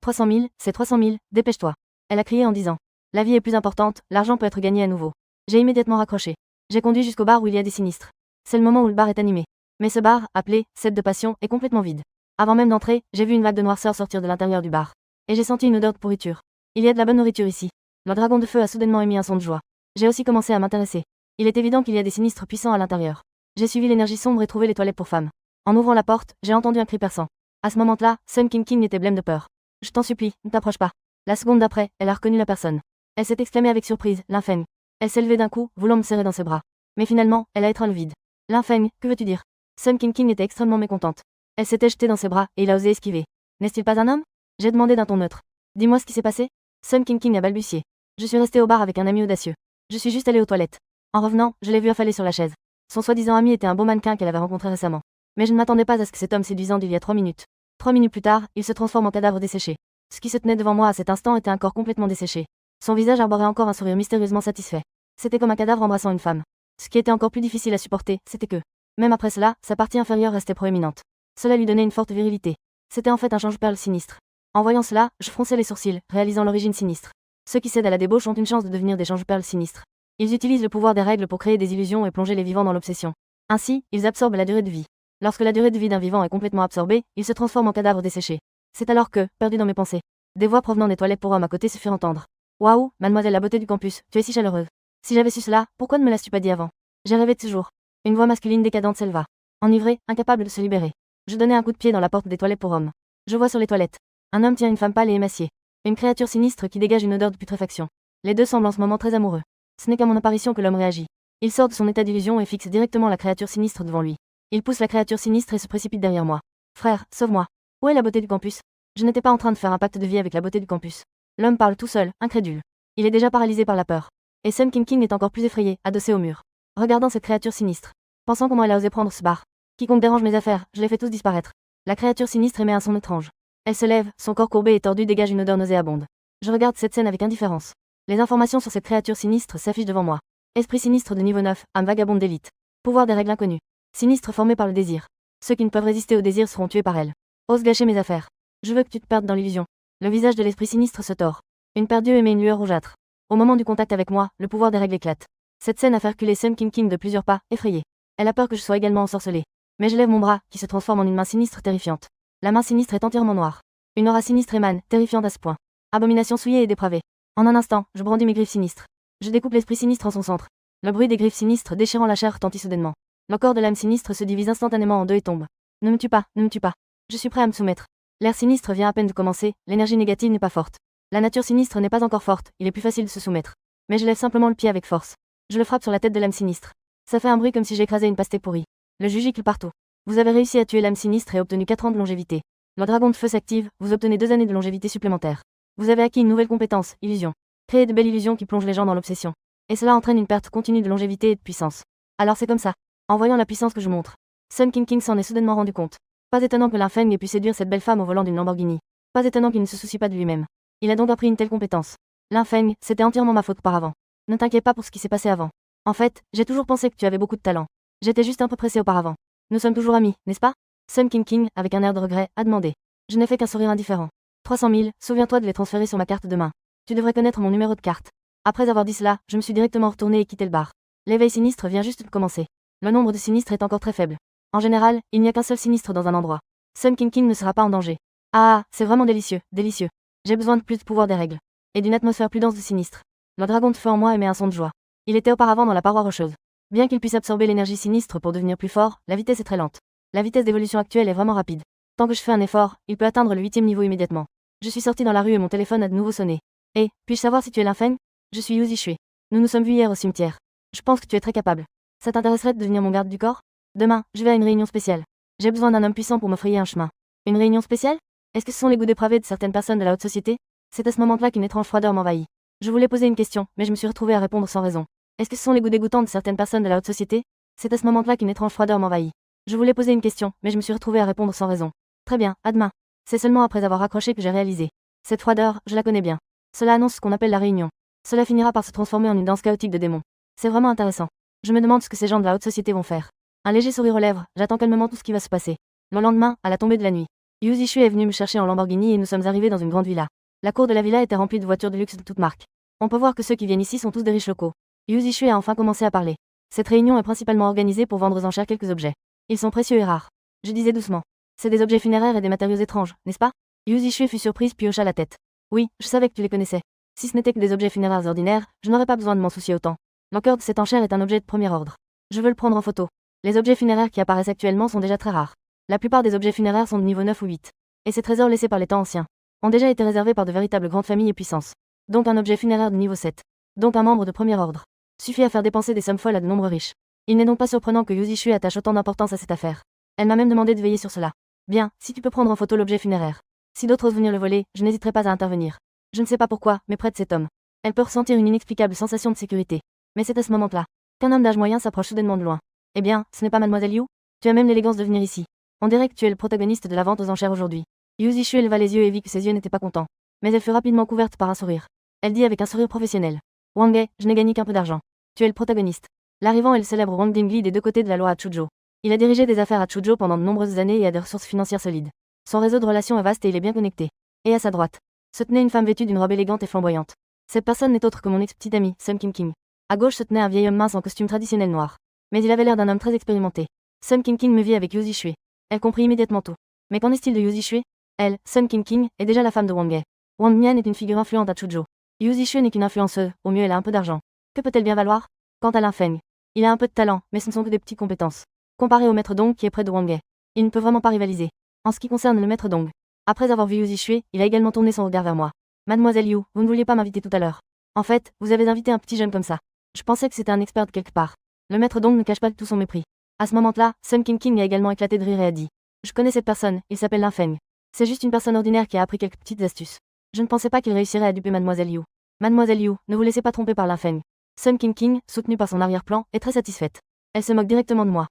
300 000, c'est 300 000, dépêche-toi. Elle a crié en disant. La vie est plus importante, l'argent peut être gagné à nouveau. J'ai immédiatement raccroché. J'ai conduit jusqu'au bar où il y a des sinistres. C'est le moment où le bar est animé. Mais ce bar, appelé Set de Passion, est complètement vide. Avant même d'entrer, j'ai vu une vague de noirceur sortir de l'intérieur du bar. Et j'ai senti une odeur de pourriture. Il y a de la bonne nourriture ici. Le dragon de feu a soudainement émis un son de joie. J'ai aussi commencé à m'intéresser. Il est évident qu'il y a des sinistres puissants à l'intérieur. J'ai suivi l'énergie sombre et trouvé les toilettes pour femmes. En ouvrant la porte, j'ai entendu un cri perçant. À ce moment-là, Sun King King était blême de peur. Je t'en supplie, ne t'approche pas. La seconde d'après, elle a reconnu la personne. Elle s'est exclamée avec surprise, Linfeng. Elle s'est levée d'un coup, voulant me serrer dans ses bras. Mais finalement, elle a étreint le vide. Linfeng, que veux-tu dire? Sun King King était extrêmement mécontente. Elle s'était jetée dans ses bras et il a osé esquiver. N'est-il pas un homme? J'ai demandé d'un ton neutre. Dis-moi ce qui s'est passé? Sun King King a balbutié. Je suis resté au bar avec un ami audacieux. Je suis juste allé aux toilettes. En revenant, je l'ai vu affaler sur la chaise. Son soi-disant ami était un beau mannequin qu'elle avait rencontré récemment. Mais je ne m'attendais pas à ce que cet homme séduisant d'il y a 3 minutes. 3 minutes plus tard, il se transforme en cadavre desséché. Ce qui se tenait devant moi à cet instant était un corps complètement desséché. Son visage arborait encore un sourire mystérieusement satisfait. C'était comme un cadavre embrassant une femme. Ce qui était encore plus difficile à supporter, c'était que, même après cela, sa partie inférieure restait proéminente. Cela lui donnait une forte virilité. C'était en fait un change-perle sinistre. En voyant cela, je fronçais les sourcils, réalisant l'origine sinistre. Ceux qui cèdent à la débauche ont une chance de devenir des change-perles sinistres. Ils utilisent le pouvoir des règles pour créer des illusions et plonger les vivants dans l'obsession. Ainsi, ils absorbent la durée de vie. Lorsque la durée de vie d'un vivant est complètement absorbée, il se transforme en cadavre desséché. C'est alors que, perdu dans mes pensées, des voix provenant des toilettes pour hommes à côté se firent entendre. Waouh, mademoiselle la beauté du campus, tu es si chaleureuse. Si j'avais su cela, pourquoi ne me l'as-tu pas dit avant? J'ai rêvé de ce jour. Une voix masculine décadente s'éleva. Enivré, incapable de se libérer. Je donnai un coup de pied dans la porte des toilettes pour hommes. Je vois sur les toilettes. Un homme tient une femme pâle et émaciée. Une créature sinistre qui dégage une odeur de putréfaction. Les deux semblent en ce moment très amoureux. Ce n'est qu'à mon apparition que l'homme réagit. Il sort de son état d'illusion et fixe directement la créature sinistre devant lui. Il pousse la créature sinistre et se précipite derrière moi. Frère, sauve-moi. Où est la beauté du campus? Je n'étais pas en train de faire un pacte de vie avec la beauté du campus. L'homme parle tout seul, incrédule. Il est déjà paralysé par la peur. Et Sun King King est encore plus effrayé, adossé au mur. Regardant cette créature sinistre. Pensant comment elle a osé prendre ce bar. Quiconque dérange mes affaires, je les fais tous disparaître. La créature sinistre émet un son étrange. Elle se lève, son corps courbé et tordu dégage une odeur nauséabonde. Je regarde cette scène avec indifférence. Les informations sur cette créature sinistre s'affichent devant moi. Esprit sinistre de niveau 9, âme vagabonde d'élite. Pouvoir des règles inconnues. Sinistre formé par le désir. Ceux qui ne peuvent résister au désir seront tués par elle. Ose gâcher mes affaires. Je veux que tu te perdes dans l'illusion. Le visage de l'esprit sinistre se tord. Une paire d'yeux émet une lueur rougeâtre. Au moment du contact avec moi, le pouvoir des règles éclate. Cette scène a fait reculer Sun King King de plusieurs pas, effrayé. Elle a peur que je sois également ensorcelée. Mais je lève mon bras, qui se transforme en une main sinistre terrifiante. La main sinistre est entièrement noire. Une aura sinistre émane, terrifiante à ce point. Abomination souillée et dépravée. En un instant, je brandis mes griffes sinistres. Je découpe l'esprit sinistre en son centre. Le bruit des griffes sinistres déchirant la chair retentit soudainement. Le corps de l'âme sinistre se divise instantanément en deux et tombe. Ne me tue pas, ne me tue pas. Je suis prêt à me soumettre. L'air sinistre vient à peine de commencer, l'énergie négative n'est pas forte. La nature sinistre n'est pas encore forte, il est plus facile de se soumettre. Mais je lève simplement le pied avec force. Je le frappe sur la tête de l'âme sinistre. Ça fait un bruit comme si j'écrasais une pastèque pourrie. Le jus gicle partout. Vous avez réussi à tuer l'âme sinistre et obtenu 4 ans de longévité. Le dragon de feu s'active, vous obtenez 2 années de longévité supplémentaire. Vous avez acquis une nouvelle compétence, illusion. Créer de belles illusions qui plongent les gens dans l'obsession. Et cela entraîne une perte continue de longévité et de puissance. Alors c'est comme ça. En voyant la puissance que je montre, Sun King King s'en est soudainement rendu compte. Pas étonnant que Linfeng ait pu séduire cette belle femme au volant d'une Lamborghini. Pas étonnant qu'il ne se soucie pas de lui-même. Il a donc appris une telle compétence. Linfeng, c'était entièrement ma faute auparavant. Ne t'inquiète pas pour ce qui s'est passé avant. En fait, j'ai toujours pensé que tu avais beaucoup de talent. J'étais juste un peu pressé auparavant. Nous sommes toujours amis, n'est-ce pas? Sun King King, avec un air de regret, a demandé. Je n'ai fait qu'un sourire indifférent. 300 000, souviens-toi de les transférer sur ma carte demain. Tu devrais connaître mon numéro de carte. Après avoir dit cela, je me suis directement retourné et quitté le bar. L'éveil sinistre vient juste de commencer. Le nombre de sinistres est encore très faible. En général, il n'y a qu'un seul sinistre dans un endroit. Sun King King ne sera pas en danger. Ah, c'est vraiment délicieux, délicieux. J'ai besoin de plus de pouvoir des règles. Et d'une atmosphère plus dense de sinistre. Le dragon de feu en moi émet un son de joie. Il était auparavant dans la paroi rocheuse. Bien qu'il puisse absorber l'énergie sinistre pour devenir plus fort, la vitesse est très lente. La vitesse d'évolution actuelle est vraiment rapide. Tant que je fais un effort, il peut atteindre le 8e niveau immédiatement. Je suis sorti dans la rue et mon téléphone a de nouveau sonné. Eh, puis-je savoir si tu es Linfeng? Je suis Yu Zixue. Nous nous sommes vus hier au cimetière. Je pense que tu es très capable. Ça t'intéresserait de devenir mon garde du corps? Demain, je vais à une réunion spéciale. J'ai besoin d'un homme puissant pour me frayer un chemin. Une réunion spéciale? Est-ce que ce sont les goûts dépravés de certaines personnes de la haute société? C'est à ce moment-là qu'une étrange froideur m'envahit. Je voulais poser une question, mais je me suis retrouvé à répondre sans raison. Est-ce que ce sont les goûts dégoûtants de certaines personnes de la haute société? C'est à ce moment-là qu'une étrange froideur m'envahit. Je voulais poser une question, mais je me suis retrouvé à répondre sans raison. Très bien, à demain. C'est seulement après avoir raccroché que j'ai réalisé. Cette froideur, je la connais bien. Cela annonce ce qu'on appelle la réunion. Cela finira par se transformer en une danse chaotique de démons. C'est vraiment intéressant. Je me demande ce que ces gens de la haute société vont faire. Un léger sourire aux lèvres, j'attends calmement tout ce qui va se passer. Le lendemain, à la tombée de la nuit, Yu Zixue est venu me chercher en Lamborghini et nous sommes arrivés dans une grande villa. La cour de la villa était remplie de voitures de luxe de toutes marques. On peut voir que ceux qui viennent ici sont tous des riches locaux. Yu Zixue a enfin commencé à parler. Cette réunion est principalement organisée pour vendre aux enchères quelques objets. Ils sont précieux et rares. Je disais doucement. C'est des objets funéraires et des matériaux étranges, n'est-ce pas? Yu Zixue fut surprise puis hocha la tête. Oui, je savais que tu les connaissais. Si ce n'était que des objets funéraires ordinaires, je n'aurais pas besoin de m'en soucier autant. L'encore de cette enchère est un objet de premier ordre. Je veux le prendre en photo. Les objets funéraires qui apparaissent actuellement sont déjà très rares. La plupart des objets funéraires sont de niveau 9 ou 8. Et ces trésors laissés par les temps anciens ont déjà été réservés par de véritables grandes familles et puissances. Donc un objet funéraire de niveau 7. Donc un membre de premier ordre. Suffit à faire dépenser des sommes folles à de nombreux riches. Il n'est donc pas surprenant que Yuzi Shui attache autant d'importance à cette affaire. Elle m'a même demandé de veiller sur cela. Bien, si tu peux prendre en photo l'objet funéraire. Si d'autres osent venir le voler, je n'hésiterai pas à intervenir. Je ne sais pas pourquoi, mais près de cet homme. Elle peut ressentir une inexplicable sensation de sécurité. Mais c'est à ce moment-là qu'un homme d'âge moyen s'approche soudainement de loin. Eh bien, ce n'est pas Mademoiselle Yu? Tu as même l'élégance de venir ici. On dirait que tu es le protagoniste de la vente aux enchères aujourd'hui. Yuzi Shui éleva les yeux et vit que ses yeux n'étaient pas contents. Mais elle fut rapidement couverte par un sourire. Elle dit avec un sourire professionnel. Wang Ge, je n'ai gagné qu'un peu d'argent. Tu es le protagoniste. L'arrivant est le célèbre Wang Dingli des deux côtés de la loi à Chuzhou. Il a dirigé des affaires à Chuzhou pendant de nombreuses années et a des ressources financières solides. Son réseau de relations est vaste et il est bien connecté. Et à sa droite se tenait une femme vêtue d'une robe élégante et flamboyante. Cette personne n'est autre que mon ex-petit ami, Sun Kim King. À gauche se tenait un vieil homme mince en costume traditionnel noir. Mais il avait l'air d'un homme très expérimenté. Sun Kim King me vit avec Yuzi Shui. Elle comprit immédiatement tout. Mais qu'en est-il de Yuzi Shui? Elle, Sun Kim King, est déjà la femme de Wang Ge. Wang Mian est une figure influente à Chuzhou. Yuzi Shui n'est qu'une influenceuse, au mieux elle a un peu d'argent. Que peut-elle bien valoir? Quant à Lin Feng, il a un peu de talent, mais ce ne sont que des petites compétences. Comparé au maître Dong qui est près de Wang Ge, il ne peut vraiment pas rivaliser. En ce qui concerne le maître Dong, après avoir vu Yuzi Shui, il a également tourné son regard vers moi. Mademoiselle Yu, vous ne vouliez pas m'inviter tout à l'heure. En fait, vous avez invité un petit jeune comme ça. Je pensais que c'était un expert de quelque part. Le maître Dong ne cache pas tout son mépris. À ce moment-là, Sun Kim King a également éclaté de rire et a dit. Je connais cette personne, il s'appelle Lin Feng. C'est juste une personne ordinaire qui a appris quelques petites astuces. Je ne pensais pas qu'il réussirait à duper Mademoiselle Yu. Mademoiselle Yu, ne vous laissez pas tromper par Lin Feng. Sun Kim King, soutenue par son arrière-plan, est très satisfaite. Elle se moque directement de moi.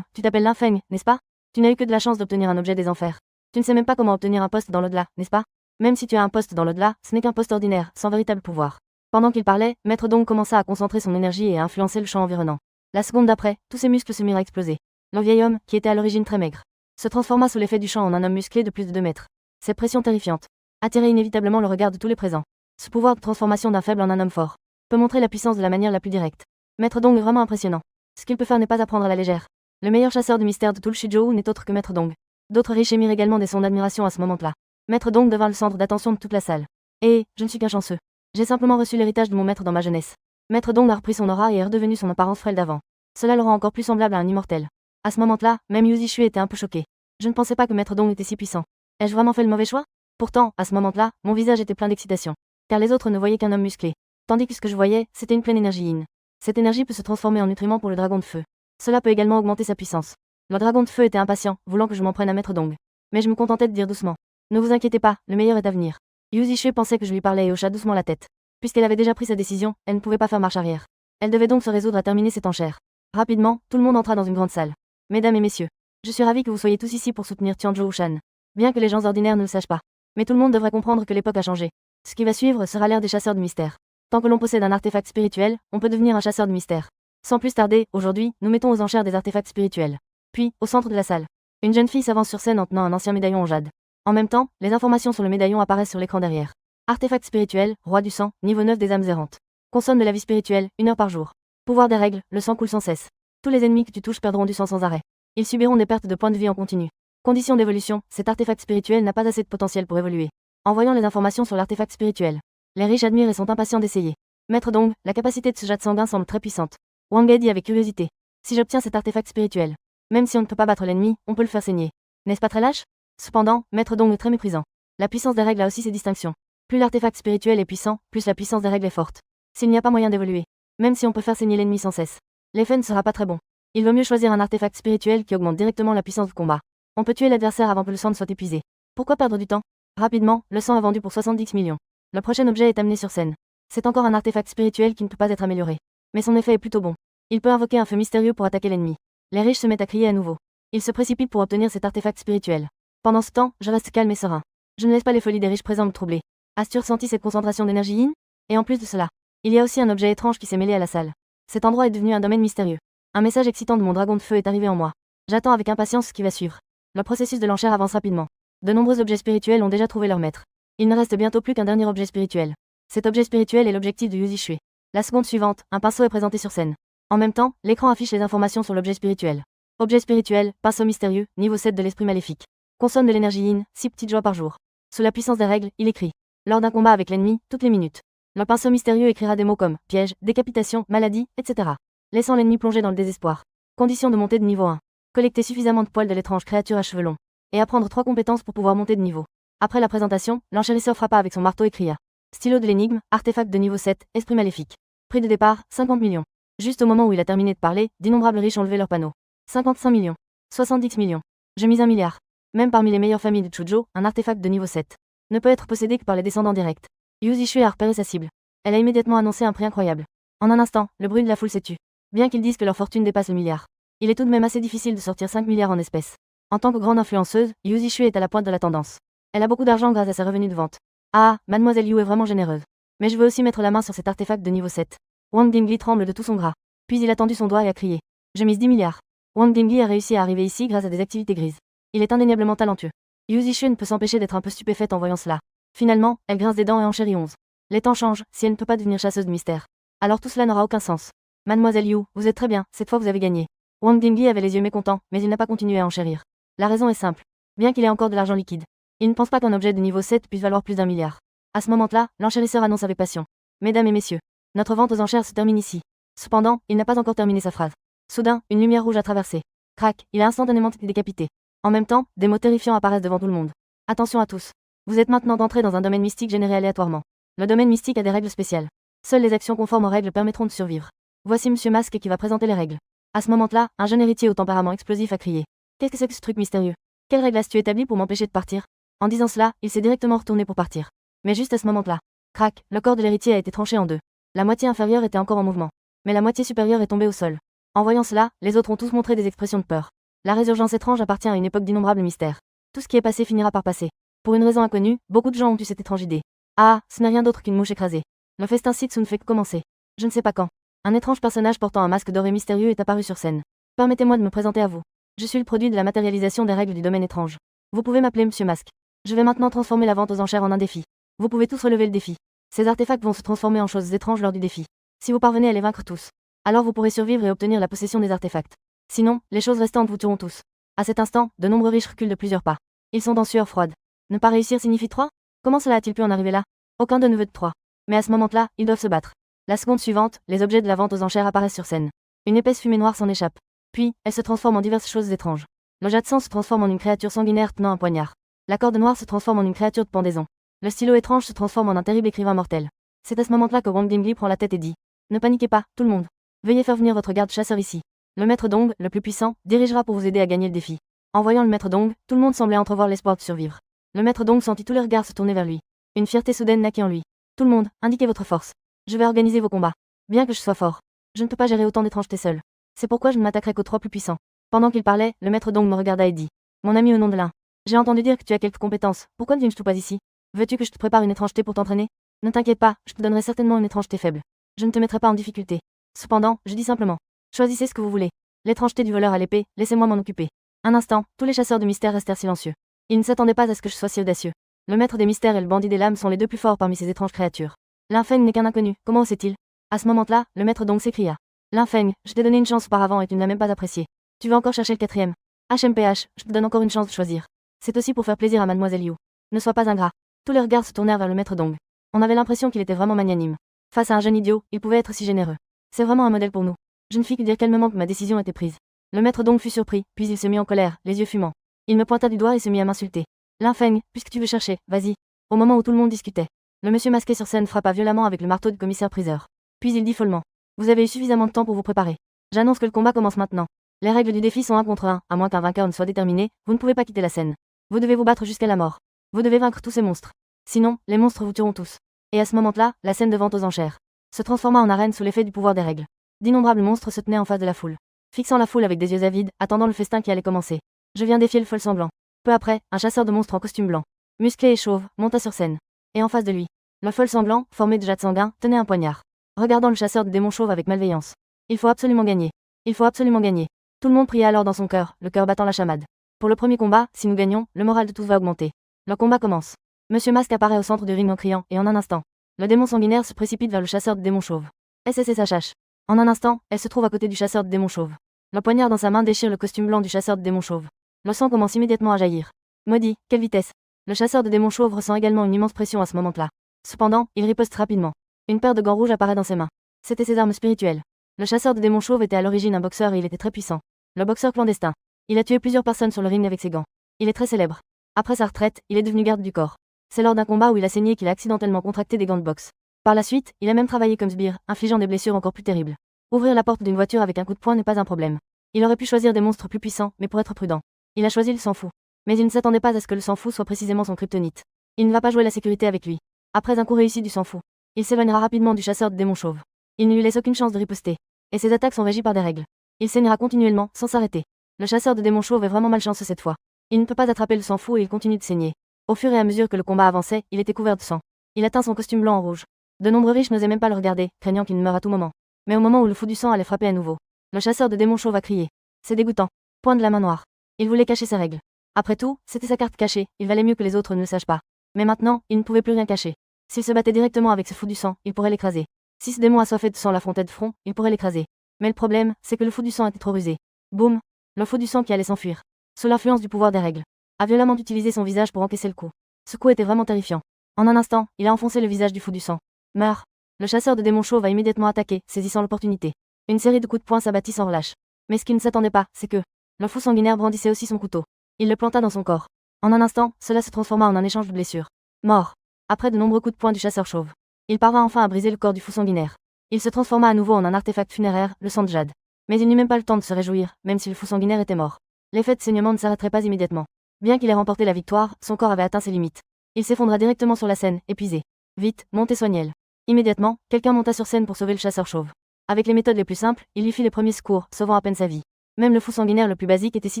Tu t'appelles Lin Feng, n'est-ce pas? Tu n'as eu que de la chance d'obtenir un objet des enfers. Tu ne sais même pas comment obtenir un poste dans l'au-delà, n'est-ce pas? Même si tu as un poste dans l'au-delà, ce n'est qu'un poste ordinaire, sans véritable pouvoir. Pendant qu'il parlait, Maître Dong commença à concentrer son énergie et à influencer le champ environnant. La seconde d'après, tous ses muscles se mirent à exploser. Le vieil homme, qui était à l'origine très maigre, se transforma sous l'effet du champ en un homme musclé de plus de 2 mètres. Cette pression terrifiante attirait inévitablement le regard de tous les présents. Ce pouvoir de transformation d'un faible en un homme fort peut montrer la puissance de la manière la plus directe. Maître Dong est vraiment impressionnant. Ce qu'il peut faire n'est pas à prendre à la légère. Le meilleur chasseur de mystère de tout le Shizhou n'est autre que Maître Dong. D'autres riches émirent également des sons d'admiration à ce moment-là. Maître Dong devint le centre d'attention de toute la salle. Et, je ne suis qu'un chanceux. J'ai simplement reçu l'héritage de mon maître dans ma jeunesse. Maître Dong a repris son aura et est redevenu son apparence frêle d'avant. Cela le rend encore plus semblable à un immortel. À ce moment-là, même Yuzi Shui était un peu choqué. Je ne pensais pas que Maître Dong était si puissant. Ai-je vraiment fait le mauvais choix? Pourtant, à ce moment-là, mon visage était plein d'excitation. Car les autres ne voyaient qu'un homme musclé. Tandis que ce que je voyais, c'était une pleine énergie yin. Cette énergie peut se transformer en nutriment pour le dragon de feu. Cela peut également augmenter sa puissance. Le dragon de feu était impatient, voulant que je m'en prenne à Maître Dong. Mais je me contentais de dire doucement. Ne vous inquiétez pas, le meilleur est à venir. Yuzi Shui pensait que je lui parlais et hocha doucement la tête. Puisqu'elle avait déjà pris sa décision, elle ne pouvait pas faire marche arrière. Elle devait donc se résoudre à terminer cette enchère. Rapidement, tout le monde entra dans une grande salle. Mesdames et messieurs, je suis ravie que vous soyez tous ici pour soutenir Tianzhou Shan. Bien que les gens ordinaires ne le sachent pas. Mais tout le monde devrait comprendre que l'époque a changé. Ce qui va suivre sera l'ère des chasseurs de mystères. Tant que l'on possède un artefact spirituel, on peut devenir un chasseur de mystères. Sans plus tarder, aujourd'hui, nous mettons aux enchères des artefacts spirituels. Puis, au centre de la salle, une jeune fille s'avance sur scène en tenant un ancien médaillon en jade. En même temps, les informations sur le médaillon apparaissent sur l'écran derrière. Artefact spirituel, roi du sang, niveau 9 des âmes errantes. Consomme de la vie spirituelle, 1 heure par jour. Pouvoir des règles, le sang coule sans cesse. Tous les ennemis que tu touches perdront du sang sans arrêt. Ils subiront des pertes de points de vie en continu. Condition d'évolution, cet artefact spirituel n'a pas assez de potentiel pour évoluer. En voyant les informations sur l'artefact spirituel, les riches admirent et sont impatients d'essayer. Maître Dong, la capacité de ce jade sanguin semble très puissante. Wang Ge dit avec curiosité. Si j'obtiens cet artefact spirituel, même si on ne peut pas battre l'ennemi, on peut le faire saigner. N'est-ce pas très lâche? Cependant, Maître Dong est très méprisant. La puissance des règles a aussi ses distinctions. Plus l'artefact spirituel est puissant, plus la puissance des règles est forte. S'il n'y a pas moyen d'évoluer, même si on peut faire saigner l'ennemi sans cesse, l'effet ne sera pas très bon. Il vaut mieux choisir un artefact spirituel qui augmente directement la puissance du combat. On peut tuer l'adversaire avant que le sang ne soit épuisé. Pourquoi perdre du temps? Rapidement, le sang est vendu pour 70 millions. Le prochain objet est amené sur scène. C'est encore un artefact spirituel qui ne peut pas être amélioré. Mais son effet est plutôt bon. Il peut invoquer un feu mystérieux pour attaquer l'ennemi. Les riches se mettent à crier à nouveau. Ils se précipitent pour obtenir cet artefact spirituel. Pendant ce temps, je reste calme et serein. Je ne laisse pas les folies des riches présents me troubler. As-tu ressenti cette concentration d'énergie yin? Et en plus de cela, il y a aussi un objet étrange qui s'est mêlé à la salle. Cet endroit est devenu un domaine mystérieux. Un message excitant de mon dragon de feu est arrivé en moi. J'attends avec impatience ce qui va suivre. Le processus de l'enchère avance rapidement. De nombreux objets spirituels ont déjà trouvé leur maître. Il ne reste bientôt plus qu'un dernier objet spirituel. Cet objet spirituel est l'objectif de Yuzi Shui. La seconde suivante, un pinceau est présenté sur scène. En même temps, l'écran affiche les informations sur l'objet spirituel. Objet spirituel, pinceau mystérieux, niveau 7 de l'esprit maléfique. Consomme de l'énergie yin, 6 petites joies par jour. Sous la puissance des règles, il écrit. Lors d'un combat avec l'ennemi, toutes les minutes. Le pinceau mystérieux écrira des mots comme piège, décapitation, maladie, etc. Laissant l'ennemi plongé dans le désespoir. Condition de montée de niveau 1. Collecter suffisamment de poils de l'étrange créature à cheveux longs. Et apprendre 3 compétences pour pouvoir monter de niveau. Après la présentation, l'enchérisseur frappa avec son marteau et cria. Stylo de l'énigme, artefact de niveau 7, esprit maléfique. Prix de départ, 50 millions. Juste au moment où il a terminé de parler, d'innombrables riches ont levé leurs panneaux. 55 millions. 70 millions. Je mise 1 milliard. Même parmi les meilleures familles de Chujo, un artefact de niveau 7 ne peut être possédé que par les descendants directs. Yu Zishui a repéré sa cible. Elle a immédiatement annoncé un prix incroyable. En un instant, le bruit de la foule s'est tu. Bien qu'ils disent que leur fortune dépasse le milliard, il est tout de même assez difficile de sortir 5 milliards en espèces. En tant que grande influenceuse, Yu Zishui est à la pointe de la tendance. Elle a beaucoup d'argent grâce à ses revenus de vente. Ah, mademoiselle Yu est vraiment généreuse. Mais je veux aussi mettre la main sur cet artefact de niveau 7. Wang Dingli tremble de tout son gras. Puis il a tendu son doigt et a crié. Je mise 10 milliards. Wang Dingli a réussi à arriver ici grâce à des activités grises. Il est indéniablement talentueux. Yu Zishui ne peut s'empêcher d'être un peu stupéfaite en voyant cela. Finalement, elle grince des dents et enchérit 11. Les temps changent, si elle ne peut pas devenir chasseuse de mystère. Alors tout cela n'aura aucun sens. Mademoiselle Yu, vous êtes très bien, cette fois vous avez gagné. Wang Dingli avait les yeux mécontents, mais il n'a pas continué à enchérir. La raison est simple. Bien qu'il ait encore de l'argent liquide, il ne pense pas qu'un objet de niveau 7 puisse valoir plus d'1 milliard. À ce moment-là, l'enchérisseur annonce avec passion. Mesdames et messieurs, notre vente aux enchères se termine ici. Cependant, il n'a pas encore terminé sa phrase. Soudain, une lumière rouge a traversé. Crac, il a instantanément été décapité. En même temps, des mots terrifiants apparaissent devant tout le monde. Attention à tous. Vous êtes maintenant d'entrer dans un domaine mystique généré aléatoirement. Le domaine mystique a des règles spéciales. Seules les actions conformes aux règles permettront de survivre. Voici Monsieur Masque qui va présenter les règles. À ce moment-là, un jeune héritier au tempérament explosif a crié. Qu'est-ce que c'est que ce truc mystérieux? Quelle règle as-tu établie pour m'empêcher de partir? En disant cela, il s'est directement retourné pour partir. Mais juste à ce moment-là, crac, le corps de l'héritier a été tranché en deux. La moitié inférieure était encore en mouvement, mais la moitié supérieure est tombée au sol. En voyant cela, les autres ont tous montré des expressions de peur. La résurgence étrange appartient à une époque d'innombrables mystères. Tout ce qui est passé finira par passer. Pour une raison inconnue, beaucoup de gens ont eu cette étrange idée. Ah, ce n'est rien d'autre qu'une mouche écrasée. Le festin Sitsu ne fait que commencer. Je ne sais pas quand. Un étrange personnage portant un masque doré mystérieux est apparu sur scène. Permettez-moi de me présenter à vous. Je suis le produit de la matérialisation des règles du domaine étrange. Vous pouvez m'appeler Monsieur Masque. Je vais maintenant transformer la vente aux enchères en un défi. Vous pouvez tous relever le défi. Ces artefacts vont se transformer en choses étranges lors du défi. Si vous parvenez à les vaincre tous, alors vous pourrez survivre et obtenir la possession des artefacts. Sinon, les choses restantes vous tueront tous. À cet instant, de nombreux riches reculent de plusieurs pas. Ils sont en sueur froide. Ne pas réussir signifie 3? Comment cela a-t-il pu en arriver là? Aucun d'eux ne veut de 3. Mais à ce moment-là, ils doivent se battre. La seconde suivante, les objets de la vente aux enchères apparaissent sur scène. Une épaisse fumée noire s'en échappe. Puis, elle se transforme en diverses choses étranges. Le jet de sang se transforme en une créature sanguinaire tenant un poignard. La corde noire se transforme en une créature de pendaison. Le stylo étrange se transforme en un terrible écrivain mortel. C'est à ce moment-là que Wang Dingli prend la tête et dit. Ne paniquez pas, tout le monde. Veuillez faire venir votre garde-chasseur ici. Le maître Dong, le plus puissant, dirigera pour vous aider à gagner le défi. En voyant le maître Dong, tout le monde semblait entrevoir l'espoir de survivre. Le maître Dong sentit tous les regards se tourner vers lui. Une fierté soudaine naquit en lui. Tout le monde, indiquez votre force. Je vais organiser vos combats. Bien que je sois fort, je ne peux pas gérer autant d'étrangetés seul. C'est pourquoi je ne m'attaquerai qu'aux 3 plus puissants. Pendant qu'il parlait, le maître Dong me regarda et dit. Mon ami au nom de l'un. J'ai entendu dire que tu as quelques compétences. Pourquoi ne viens-tu pas ici? Veux-tu que je te prépare une étrangeté pour t'entraîner? Ne t'inquiète pas, je te donnerai certainement une étrangeté faible. Je ne te mettrai pas en difficulté. Cependant, je dis simplement. Choisissez ce que vous voulez. L'étrangeté du voleur à l'épée, laissez-moi m'en occuper. Un instant, tous les chasseurs de mystères restèrent silencieux. Ils ne s'attendaient pas à ce que je sois si audacieux. Le maître des mystères et le bandit des lames sont les deux plus forts parmi ces étranges créatures. L'infeng n'est qu'un inconnu, comment sait-il? À ce moment-là, le maître Dong s'écria. L'infeng, je t'ai donné une chance auparavant et tu ne l'as même pas appréciée. Tu veux encore chercher le 4e? HMPH, je te donne encore une chance de choisir. C'est aussi pour faire plaisir à mademoiselle Yu. Ne sois pas ingrat. Tous les regards se tournèrent vers le maître Dong. On avait l'impression qu'il était vraiment magnanime. Face à un jeune idiot, il pouvait être si généreux. C'est vraiment un modèle pour nous. Je ne fis que dire calmement que ma décision était prise. Le maître Dong fut surpris, puis il se mit en colère, les yeux fumants. Il me pointa du doigt et se mit à m'insulter. L'infeng, puisque tu veux chercher, vas-y. Au moment où tout le monde discutait, le monsieur masqué sur scène frappa violemment avec le marteau du commissaire-priseur. Puis il dit follement. Vous avez eu suffisamment de temps pour vous préparer. J'annonce que le combat commence maintenant. Les règles du défi sont 1 contre 1, à moins qu'un vainqueur ne soit déterminé, vous ne pouvez pas quitter la scène. Vous devez vous battre jusqu'à la mort. Vous devez vaincre tous ces monstres. Sinon, les monstres vous tueront tous. Et à ce moment-là, la scène de vente aux enchères se transforma en arène sous l'effet du pouvoir des règles. D'innombrables monstres se tenaient en face de la foule, fixant la foule avec des yeux avides, attendant le festin qui allait commencer. Je viens défier le fol semblant. Peu après, un chasseur de monstres en costume blanc, musclé et chauve, monta sur scène. Et en face de lui, le fol semblant, formé de jade sanguin, tenait un poignard. Regardant le chasseur de démons chauves avec malveillance. Il faut absolument gagner. Il faut absolument gagner. Tout le monde pria alors dans son cœur, le cœur battant la chamade. Pour le premier combat, si nous gagnons, le moral de tous va augmenter. Le combat commence. Monsieur Masque apparaît au centre du ring en criant, et en un instant, le démon sanguinaire se précipite vers le chasseur de démons chauves. SSSHH. En un instant, elle se trouve à côté du chasseur de démons chauves. Le poignard dans sa main déchire le costume blanc du chasseur de démons chauves. Le sang commence immédiatement à jaillir. Maudit, quelle vitesse! Le chasseur de démons chauves ressent également une immense pression à ce moment-là. Cependant, il riposte rapidement. Une paire de gants rouges apparaît dans ses mains. C'était ses armes spirituelles. Le chasseur de démons chauves était à l'origine un boxeur et il était très puissant. Le boxeur clandestin. Il a tué plusieurs personnes sur le ring avec ses gants. Il est très célèbre. Après sa retraite, il est devenu garde du corps. C'est lors d'un combat où il a saigné qu'il a accidentellement contracté des gants de boxe. Par la suite, il a même travaillé comme sbire, infligeant des blessures encore plus terribles. Ouvrir la porte d'une voiture avec un coup de poing n'est pas un problème. Il aurait pu choisir des monstres plus puissants, mais pour être prudent, il a choisi le sang-fou. Mais il ne s'attendait pas à ce que le sang-fou soit précisément son kryptonite. Il ne va pas jouer la sécurité avec lui. Après un coup réussi du sang-fou, il s'éloignera rapidement du chasseur de démons chauves. Il ne lui laisse aucune chance de riposter. Et ses attaques sont régies par des règles. Il saignera continuellement, sans s'arrêter. Le chasseur de démons chauves est vraiment malchanceux cette fois. Il ne peut pas attraper le sang-fou et il continue de saigner. Au fur et à mesure que le combat avançait, il était couvert de sang. Il atteint son costume blanc en rouge. De nombreux riches n'osaient même pas le regarder, craignant qu'il ne meure à tout moment. Mais au moment où le fou du sang allait frapper à nouveau, le chasseur de démons chauves a crié. C'est dégoûtant. Point de la main noire. Il voulait cacher ses règles. Après tout, c'était sa carte cachée, il valait mieux que les autres ne le sachent pas. Mais maintenant, il ne pouvait plus rien cacher. S'il se battait directement avec ce fou du sang, il pourrait l'écraser. Si ce démon assoiffé de sang l'affrontait de front, il pourrait l'écraser. Mais le problème, c'est que le fou du sang était trop rusé. Boum. Le fou du sang qui allait s'enfuir, sous l'influence du pouvoir des règles, a violemment utilisé son visage pour encaisser le coup. Ce coup était vraiment terrifiant. En un instant, il a enfoncé le visage du fou du sang. Meurs. Le chasseur de démons chauves a immédiatement attaqué, saisissant l'opportunité. Une série de coups de poing s'abattit sans relâche. Mais ce qu'il ne s'attendait pas, c'est que le fou sanguinaire brandissait aussi son couteau. Il le planta dans son corps. En un instant, cela se transforma en un échange de blessures. Mort. Après de nombreux coups de poing du chasseur chauve, il parvint enfin à briser le corps du fou sanguinaire. Il se transforma à nouveau en un artefact funéraire, le sang de jade. Mais il n'eut même pas le temps de se réjouir, même si le fou sanguinaire était mort. L'effet de saignement ne s'arrêterait pas immédiatement. Bien qu'il ait remporté la victoire, son corps avait atteint ses limites. Il s'effondra directement sur la scène, épuisé. Vite, montez Soignel. Immédiatement, quelqu'un monta sur scène pour sauver le chasseur chauve. Avec les méthodes les plus simples, il lui fit les premiers secours, sauvant à peine sa vie. Même le fou sanguinaire le plus basique était si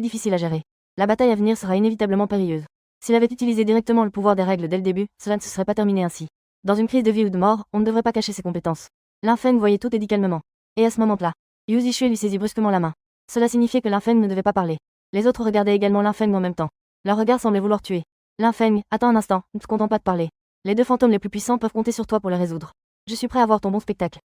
difficile à gérer. La bataille à venir sera inévitablement périlleuse. S'il avait utilisé directement le pouvoir des règles dès le début, cela ne se serait pas terminé ainsi. Dans une crise de vie ou de mort, on ne devrait pas cacher ses compétences. L'infeng voyait tout et dit calmement. Et à ce moment-là, Yu Zixue lui saisit brusquement la main. Cela signifiait que l'infeng ne devait pas parler. Les autres regardaient également l'infeng en même temps. Leur regard semblait vouloir tuer. L'infeng, attends un instant, ne te contente pas de parler. Les deux fantômes les plus puissants peuvent compter sur toi pour les résoudre. Je suis prêt à voir ton bon spectacle.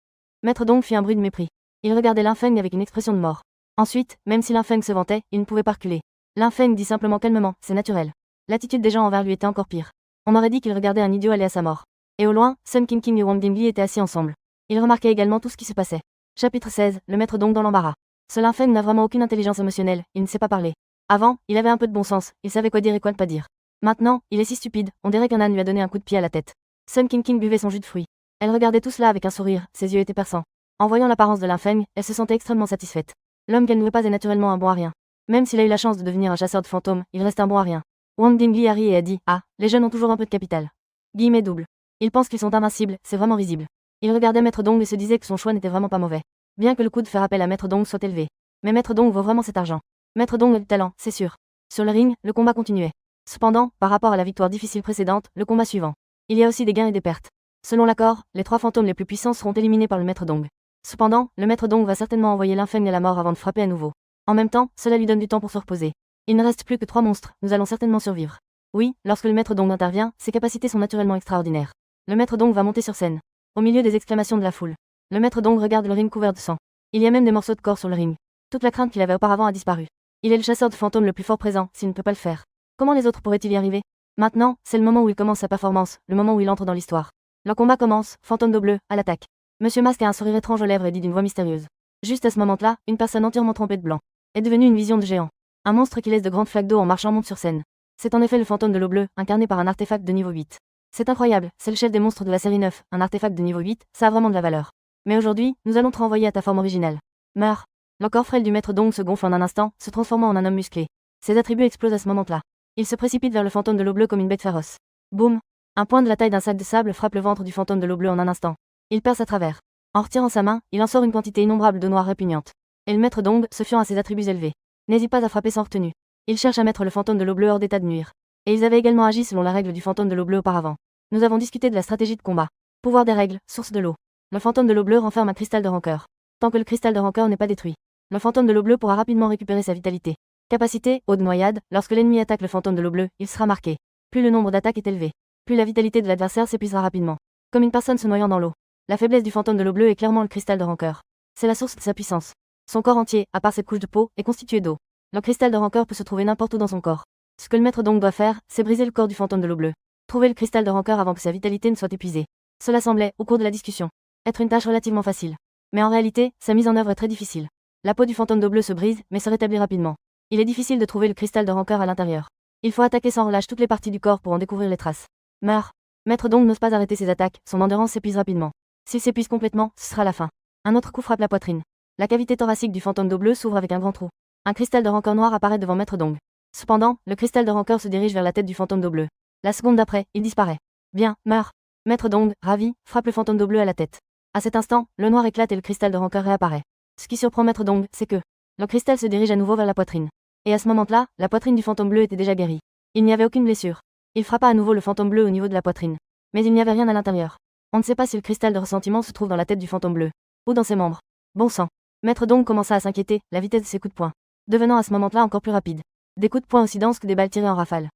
Maître Dong fit un bruit de mépris. Il regardait l'infeng avec une expression de mort. Ensuite, même si l'infeng se vantait, il ne pouvait pas reculer. L'infeng dit simplement calmement, c'est naturel. L'attitude des gens envers lui était encore pire. On aurait dit qu'il regardait un idiot aller à sa mort. Et au loin, Sun King et Wang Dingli étaient assis ensemble. Ils remarquaient également tout ce qui se passait. Chapitre 16, le maître Dong dans l'embarras. Ce l'infeng n'a vraiment aucune intelligence émotionnelle, il ne sait pas parler. Avant, il avait un peu de bon sens, il savait quoi dire et quoi ne pas dire. Maintenant, il est si stupide, on dirait qu'un âne lui a donné un coup de pied à la tête. Sun King buvait son jus de fruits. Elle regardait tout cela avec un sourire, ses yeux étaient perçants. En voyant l'apparence de l'infeng, elle se sentait extrêmement satisfaite. L'homme qu'elle ne veut pas est naturellement un bon à rien. Même s'il a eu la chance de devenir un chasseur de fantômes, il reste un bon à rien. Wang Dingli a ri et a dit, ah, les jeunes ont toujours un peu de capital. Guillemets double. Ils pensent qu'ils sont invincibles, c'est vraiment risible. Il regardait Maître Dong et se disait que son choix n'était vraiment pas mauvais. Bien que le coût de faire appel à Maître Dong soit élevé. Mais Maître Dong vaut vraiment cet argent. Maître Dong a du talent, c'est sûr. Sur le ring, le combat continuait. Cependant, par rapport à la victoire difficile précédente, le combat suivant. Il y a aussi des gains et des pertes. Selon l'accord, les 3 fantômes les plus puissants seront éliminés par le Maître Dong. Cependant, le Maître Dong va certainement envoyer l'infeng à la mort avant de frapper à nouveau. En même temps, cela lui donne du temps pour se reposer. Il ne reste plus que 3 monstres, nous allons certainement survivre. Oui, lorsque le Maître Dong intervient, ses capacités sont naturellement extraordinaires. Le Maître Dong va monter sur scène. Au milieu des exclamations de la foule, le Maître Dong regarde le ring couvert de sang. Il y a même des morceaux de corps sur le ring. Toute la crainte qu'il avait auparavant a disparu. Il est le chasseur de fantômes le plus fort présent, s'il ne peut pas le faire. Comment les autres pourraient-ils y arriver? Maintenant, c'est le moment où il commence sa performance, le moment où il entre dans l'histoire. Le combat commence, fantôme d'eau bleue, à l'attaque. Monsieur Masque a un sourire étrange aux lèvres et dit d'une voix mystérieuse. Juste à ce moment-là, une personne entièrement trempée de blanc est devenue une vision de géant. Un monstre qui laisse de grandes flaques d'eau en marchant monte sur scène. C'est en effet le fantôme de l'eau bleue, incarné par un artefact de niveau 8. C'est incroyable, c'est le chef des monstres de la série 9, un artefact de niveau 8, ça a vraiment de la valeur. Mais aujourd'hui, nous allons te renvoyer à ta forme originale. Meurs. Le corps frêle du Maître Dong se gonfle en un instant, se transformant en un homme musclé. Ses attributs explosent à ce moment-là. Il se précipite vers le fantôme de l'eau bleue comme une bête féroce. Boum. Un point de la taille d'un sac de sable frappe le ventre du fantôme de l'eau bleue en un instant. Il perce à travers. En retirant sa main, il en sort une quantité innombrable d'eau noire répugnante. Et le Maître Dong, se fiant à ses attributs élevés, n'hésite pas à frapper sans retenue. Il cherche à mettre le fantôme de l'eau bleue hors d'état de nuire. Et ils avaient également agi selon la règle du fantôme de l'eau bleue auparavant. Nous avons discuté de la stratégie de combat. Pouvoir des règles, source de l'eau. Le fantôme de l'eau bleue renferme un cristal de rancœur. Tant que le cristal de rancœur n'est pas détruit, le fantôme de l'eau bleue pourra rapidement récupérer sa vitalité. Capacité, eau de noyade, lorsque l'ennemi attaque le fantôme de l'eau bleue, il sera marqué. Plus le nombre d'attaques est élevé, plus la vitalité de l'adversaire s'épuisera rapidement. Comme une personne se noyant dans l'eau. La faiblesse du fantôme de l'eau bleue est clairement le cristal de rancœur. C'est la source de sa puissance. Son corps entier, à part cette couche de peau, est constitué d'eau. Le cristal de rancœur peut se trouver n'importe où dans son corps. Ce que le maître Dong doit faire, c'est briser le corps du fantôme de l'eau bleue. Trouver le cristal de rancœur avant que sa vitalité ne soit épuisée. Cela semblait, au cours de la discussion, être une tâche relativement facile. Mais en réalité, sa mise en œuvre est très difficile. La peau du fantôme d'eau bleue se brise, mais se rétablit rapidement. Il est difficile de trouver le cristal de rancœur à l'intérieur. Il faut attaquer sans relâche toutes les parties du corps pour en découvrir les traces. Meurt. Maître Dong n'ose pas arrêter ses attaques, son endurance s'épuise rapidement. S'il s'épuise complètement, ce sera la fin. Un autre coup frappe la poitrine. La cavité thoracique du fantôme d'eau bleue s'ouvre avec un grand trou. Un cristal de rancœur noir apparaît devant Maître Dong. Cependant, le cristal de rancœur se dirige vers la tête du fantôme d'eau bleue. La seconde d'après, il disparaît. Bien, meurt. Maître Dong, ravi, frappe le fantôme d'eau bleue à la tête. À cet instant, le noir éclate et le cristal de rancœur réapparaît. Ce qui surprend Maître Dong, c'est que le cristal se dirige à nouveau vers la poitrine. Et à ce moment-là, la poitrine du fantôme bleu était déjà guérie. Il n'y avait aucune blessure. Il frappa à nouveau le fantôme bleu au niveau de la poitrine. Mais il n'y avait rien à l'intérieur. On ne sait pas si le cristal de ressentiment se trouve dans la tête du fantôme bleu. Ou dans ses membres. Bon sang. Maître Dong commença à s'inquiéter, la vitesse de ses coups de poing devenant à ce moment-là encore plus rapide. Des coups de poing aussi denses que des balles tirées en rafale.